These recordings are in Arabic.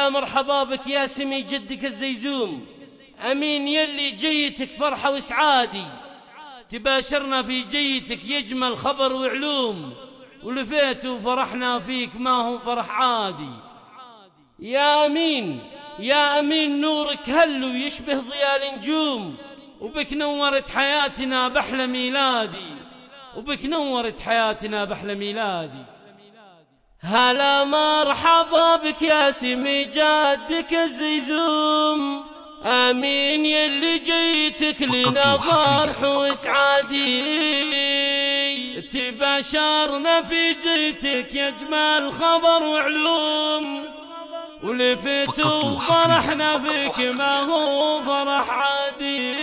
مرحبا بك يا سمي جدك الزيزوم، أمين يلي جيتك فرحة وسعادي، تباشرنا في جيتك يجمل خبر وعلوم، ولفيت وفرحنا فيك ما هو فرح عادي. يا أمين يا أمين نورك هلو يشبه ضياء النجوم، وبك نورت حياتنا بأحلى ميلادي، وبك نورت حياتنا بأحلى ميلادي. هلا مرحبا بك يا سمي جدك الزيزوم، أمين يلي جيتك لنا فرح وسعادي، تباشرنا في جيتك يجمل خبر وعلوم، ولفت وفرحنا فيك ما هو فرح عادي.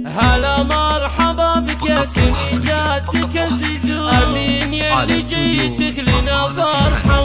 هلا مرحبا بك يا سمي جدك الزيزوم، أمين يلي جيتك لنا فرحة